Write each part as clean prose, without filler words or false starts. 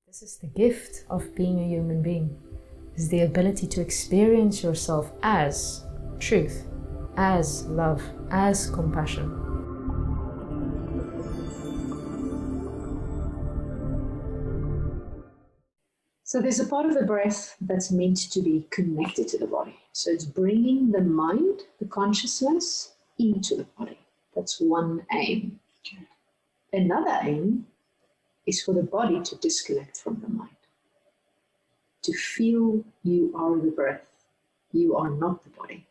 This is the gift of being a human being, is the ability to experience yourself as truth, as love, as compassion. So there's a part of the breath that's meant to be connected to the body. So it's bringing the mind, the consciousness, into the body. That's one aim. Another aim is for the body to disconnect from the mind. To feel you are the breath. You are not the body.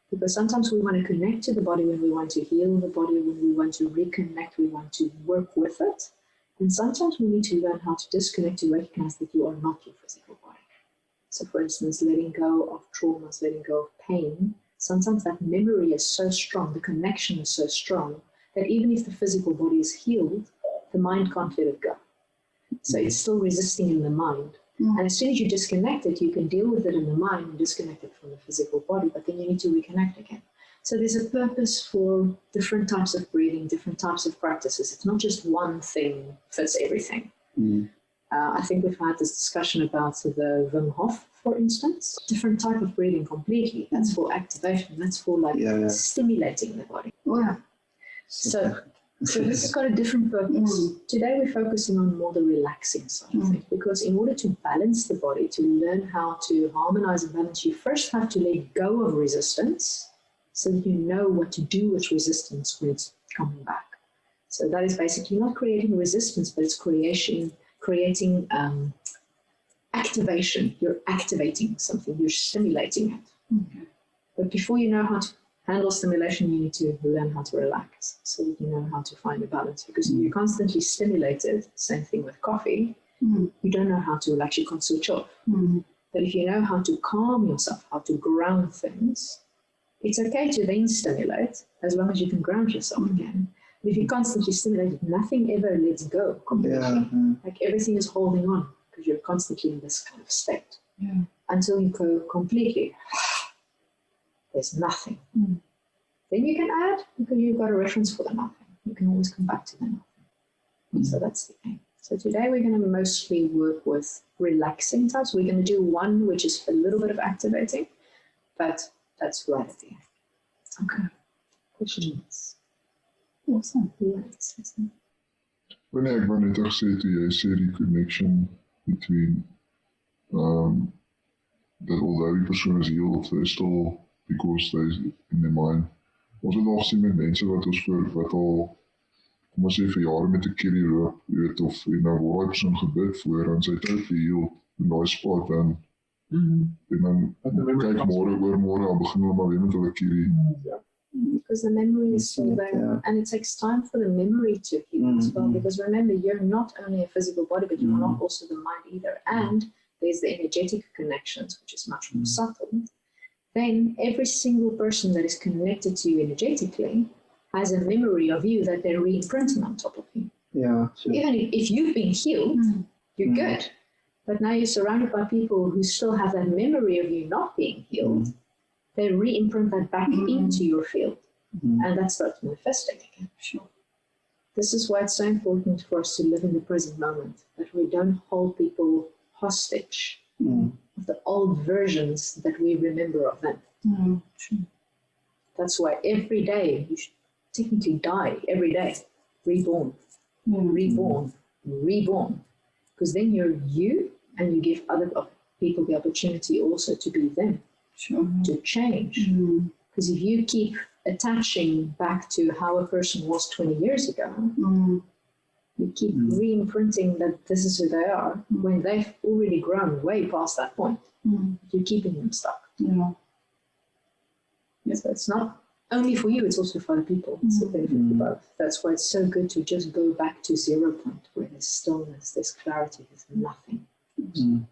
Because sometimes we want to connect to the body when we want to heal the body, when we want to reconnect, we want to work with it. And sometimes we need to learn how to disconnect to recognize that you are not your physical body. So for instance, letting go of traumas, letting go of pain, sometimes that memory is so strong, the connection is so strong, that even if the physical body is healed, the mind can't let it go. So it's still resisting in the mind. And as soon as you disconnect it, you can deal with it in the mind and disconnect it from the physical body, but then you need to reconnect again. So there's a purpose for different types of breathing, different types of practices. It's not just one thing fits everything. I think we've had this discussion about the Wim Hof, for instance. Different type of breathing completely. That's for activation. That's for stimulating the body. Wow. So this has got a different purpose. Today we're focusing on more the relaxing side of things, because in order to balance the body, to learn how to harmonize and balance, you first have to let go of resistance so that you know what to do with resistance when it's coming back. So that is basically not creating resistance, but it's creating activation. You're activating something, you're stimulating it. But before you know how to handle stimulation, you need to learn how to relax so that you know how to find a balance. Because if you're constantly stimulated, same thing with coffee, you don't know how to relax, you can't switch off. But if you know how to calm yourself, how to ground things, it's okay to then stimulate as long as you can ground yourself again. But if you're constantly stimulated, nothing ever lets go completely. Like everything is holding on because you're constantly in this kind of state. Until you go completely, there's nothing. Then you can add, because you've got a reference for the nothing. You can always come back to the nothing. So that's the aim. So today we're going to mostly work with relaxing types. We're going to do one which is a little bit of activating, but that's right at the end. Okay. Questions? Awesome. Wanneer ek wou net gesê toe jy sê die connection between that although die persoon is healed, they're still because they're in their mind. Ons het al gesien met mense wat ons wat al, kom ons sê vir jare met 'n curry loop, jy weet, of en dan word die persoon gebid voor en sy tyd geheel in daai spot en dan kyk môre oor môre dan begin hulle maar weer met hulle curry. Because the memory is still there, and it takes time for the memory to heal as well. Because remember, you're not only a physical body, but you're not also the mind either. And there's the energetic connections, which is much more subtle. Then every single person that is connected to you energetically has a memory of you that they're re-imprinting on top of you. Even if you've been healed, you're good. But now you're surrounded by people who still have that memory of you not being healed. They re-imprint that back into your field. And that starts manifesting again. This is why it's so important for us to live in the present moment, that we don't hold people hostage of the old versions that we remember of them. That's why every day you should technically die every day, reborn, reborn, reborn. Because then you're you, and you give other people the opportunity also to be them. To change. Because if you keep attaching back to how a person was 20 years ago, you keep re-imprinting that this is who they are when they've already grown way past that point. You're keeping them stuck. So it's not only for you, it's also for other people. It's a benefit for both. That's why it's so good to just go back to 0 point, where there's stillness, there's clarity, there's nothing.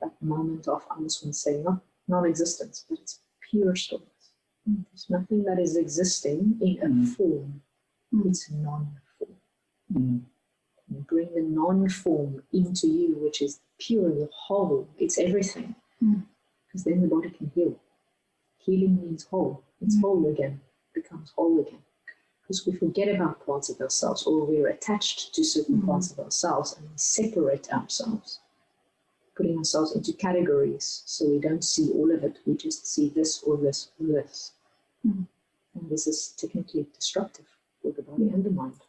That moment of, I almost want to say, not non-existence, but it's pure stillness. There's nothing that is existing in a form. It's non-form. You bring the non-form into you, which is pure, the whole. It's everything. Because then the body can heal. Healing means whole. It's whole again. It becomes whole again. Because we forget about parts of ourselves, or we're attached to certain parts of ourselves, and we separate ourselves. putting ourselves into categories, so we don't see all of it. We just see this or this or this. Mm. And this is technically destructive for the body and the mind.